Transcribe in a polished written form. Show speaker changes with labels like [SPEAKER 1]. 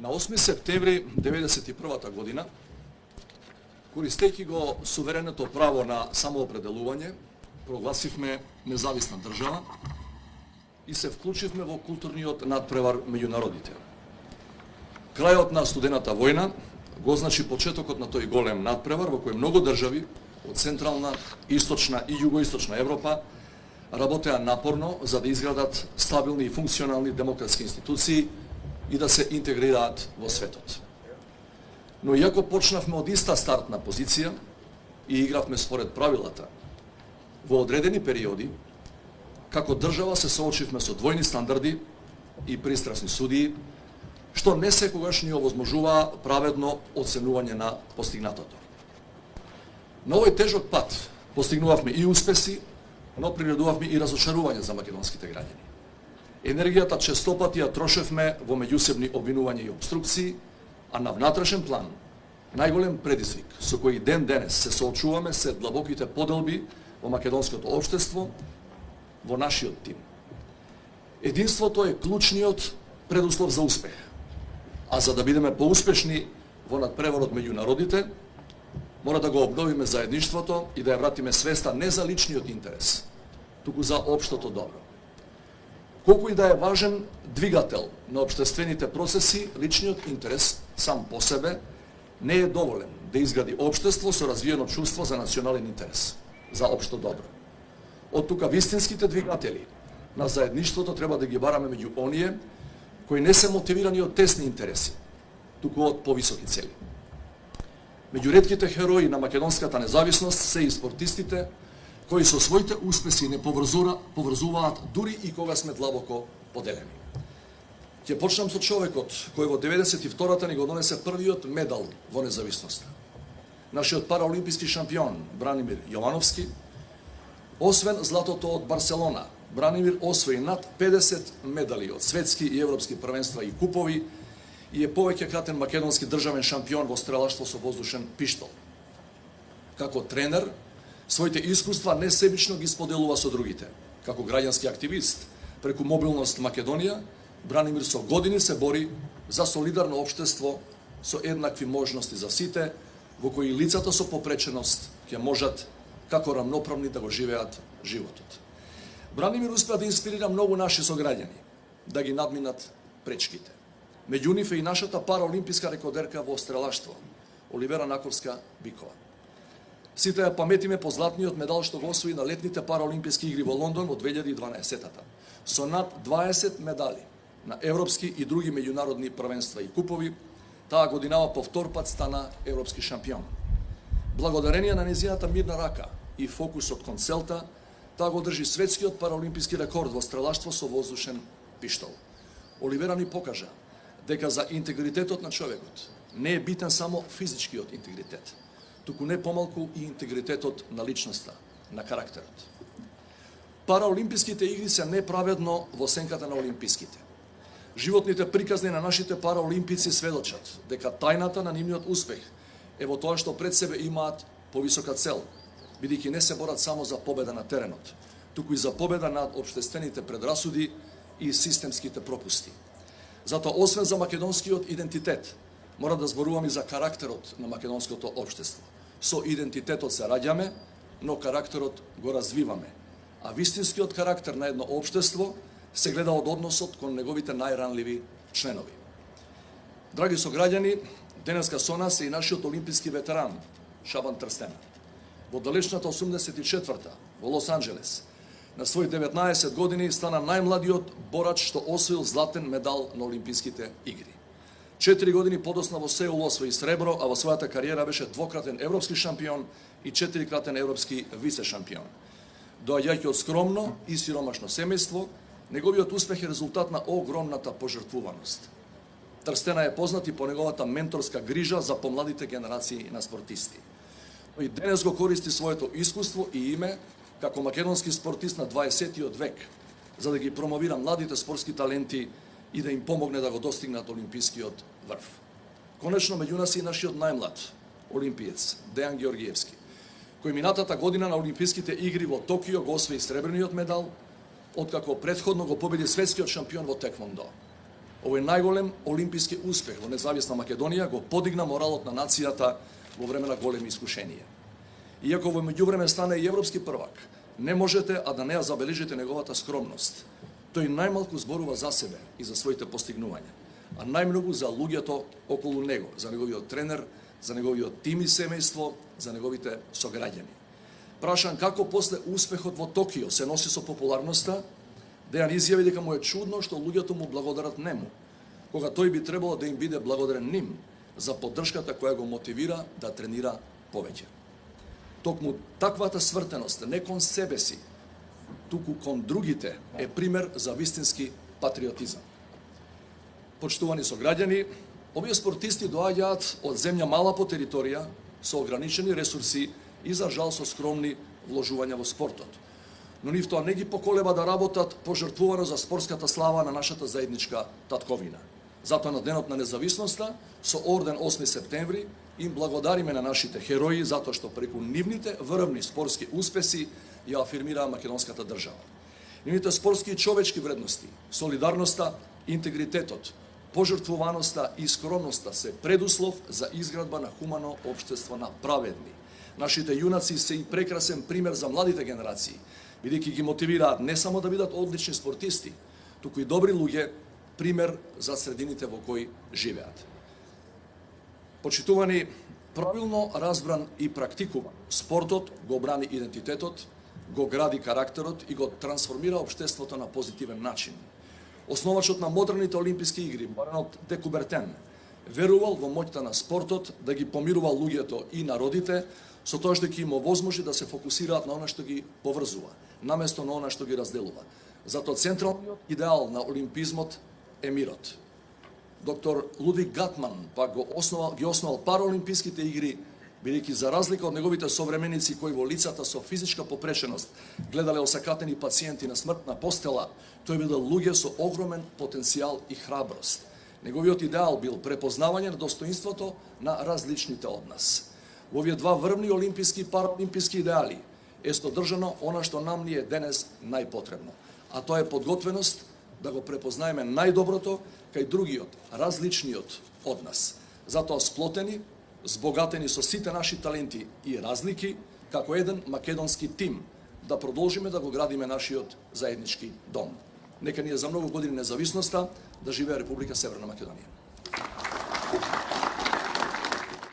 [SPEAKER 1] На 8 септември 1991 година, користејќи го сувереното право на самоопределување, прогласивме независна држава и се вклучивме во културниот надпревар меѓу народите. Крајот на студената војна го означи почетокот на тој голем надпревар во кој многу држави од Централна, Источна и Југоисточна Европа работеа напорно за да изградат стабилни и функционални демократски институции и да се интегрираат во светот. Но иако почнавме од иста стартна позиција и игравме според правилата, во одредени периоди, како држава се соочивме со двојни стандарди и пристрасни судии, што не секогаш ни овозможуваа праведно оценување на постигнатото. На овој тежок пат постигнувавме и успеси, но приредувавме и разочарување за македонските граѓани. Енергијата честопати ја трошевме во меѓусебни обвинувања и обструкции, а на внатрешен план, најголем предизвик со кој ден денес се соочуваме се длабоките поделби во македонското општество, во нашиот тим. Единството е клучниот предуслов за успех, а за да бидеме поуспешни во надпреварот меѓу народите, мора да го обновиме заедништвото и да ја вратиме свеста не за личниот интерес, туку за општото добро. Колку и да е важен двигател на општествените процеси, личниот интерес сам по себе не е доволен да изгради општество со развиено чувство за национален интерес, за општо добро. Од тука вистинските двигатели на заедништвото треба да ги бараме меѓу оние кои не се мотивирани од тесни интереси, туку од повисоки цели. Меѓу ретките херои на македонската независност се и спортистите кои со своите успеси не поврзуваат дури и кога сме длабоко поделени. Ќе почнам со човекот кој во 92-та ни го донесе првиот медал во независноста. Нашиот параолимписки шампион Бранимир Јовановски, освен златото од Барселона, Бранимир освои над 50 медали од светски и европски првенства и купови и е повеќекратен македонски државен шампион во стрелаштво со воздушен пиштол. Како тренер, своите искуства несебично ги споделува со другите. Како граѓански активист, преку Мобилност Македонија, Бранимир со години се бори за солидарно општество со еднакви можности за сите, во кои лицата со попреченост ќе можат како рамноправни да го живеат животот. Бранимир успеа да инспирира многу наши сограѓани да ги надминат пречките. Меѓу нив е и нашата параолимписка рекордерка во стрелаштво, Оливера Накорска-Бикова. Сите ја паметиме по златниот медал што го освои на летните параолимписки игри во Лондон во 2012-та, со над 20 медали на европски и други меѓународни првенства и купови. Таа годинава по втор пат стана европски шампион. Благодарение на нејзината мирна рака и фокусот кон целта, таа го држи светскиот параолимписки рекорд во стрелаштво со воздушен пиштол. Оливера ни покажа дека за интегритетот на човекот не е битен само физичкиот интегритет, туку не помалку и интегритетот на личноста, на карактерот. Параолимписките игри се неправедно во сенката на олимписките. Животните приказни на нашите параолимпици сведочат дека тајната на нивниот успех е во тоа што пред себе имаат повисока цел, бидејќи не се борат само за победа на теренот, туку и за победа над општествените предрасуди и системските пропусти. Затоа, освен за македонскиот идентитет, мора да зборуваме за карактерот на македонското општество. Со идентитетот се раѓаме, но карактерот го развиваме. А вистинскиот карактер на едно општество се гледа од односот кон неговите најранливи членови. Драги сограѓани, денеска со нас е и нашиот олимписки ветеран Шабан Трстена. Во далечната 84-та во Лос Анџелес, на свој 19 години стана најмладиот борач што освоил златен медал на олимписките игри. 4 години подосна во Сеул освои сребро, а во својата кариера беше двократен европски шампион и 4-кратен европски вице-шампион. Доаѓајќи од скромно и сиромашно семејство, неговиот успех е резултат на огромната пожртвуваност. Трстена е познат и по неговата менторска грижа за помладите генерации на спортисти. И денес го користи своето искуство и име како македонски спортист на 20-тиот век, за да ги промовира младите спортски таленти и да им помогне да го достигнат олимпискиот врв. Конечно, меѓу нас е и нашиот најмлад олимпиец, Дејан Георгиевски, кој минатата година на Олимписките игри во Токио го освои сребрениот медал, откако претходно го победи светскиот шампион во теквондо. Овој најголем олимписки успех во независна Македонија го подигна моралот на нацијата во време на големи искушенија. Иако во меѓувреме стана и европски првак, не можете а да не ја забележите неговата скромност. Тој најмалку зборува за себе и за своите постигнувања, а најмногу за луѓето околу него, за неговиот тренер, за неговиот тим и семејство, за неговите сограѓани. Прашан како после успехот во Токио се носи со популарноста, Дејан изјави дека му е чудно што луѓето му благодарат нему, кога тој би требало да им биде благодарен ним за поддршката која го мотивира да тренира повеќе. Токму таквата свртеност не кон себе си, туку кон другите е пример за вистински патриотизам. Почитувани сограѓани, овие спортисти доаѓаат од земја мала по територија, со ограничени ресурси и за жал со скромни вложувања во спортот. Но нив тоа не ги поколеба да работат пожртвувано за спортската слава на нашата заедничка татковина. Затоа на Денот на независноста, со орден 8 септември, им благодариме на нашите херои затоа што преку нивните врвни спортски успеси ја афирмираа македонската држава. Нивните спортски и човечки вредности, солидарноста, интегритетот, пожртвуваноста и скромноста се предуслов за изградба на хумано општество на праведни. Нашите јунаци се и прекрасен пример за младите генерации, бидејќи ги мотивираат не само да бидат одлични спортисти, туку и добри луѓе, пример за средините во кои живеат. Почитувани, правилно разбран и практикуван, спортот го брани идентитетот, го гради карактерот и го трансформира општеството на позитивен начин. Основачот на модерните олимписки игри, Баранот де Кубертен, верувал во моќта на спортот да ги помирува луѓето и народите, со тоа што ќе им овозможи да се фокусираат на она што ги поврзува, наместо на она што ги разделува. Затоа централниот идеал на олимпизмот е мирот. Доктор Лудвиг Гатман пак ги основал параолимписките игри, бидејќи за разлика од неговите современици кои во лицата со физичка попреченост гледале осакатени пациенти на смртна постела, тој бидел луѓе со огромен потенцијал и храброст. Неговиот идеал бил препознавање на достоинството на различните од нас. Во овие два врвни олимписки и параолимписки идеали е содржано она што нам ни е денес најпотребно, а тоа е подготвеност да го препознаеме најдоброто кај другиот, различниот од нас. Затоа сплотени, збогатени со сите наши таленти и разлики, како еден македонски тим, да продолжиме да го градиме нашиот заеднички дом. Нека ни е за многу години независноста, да живее Република Северна Македонија.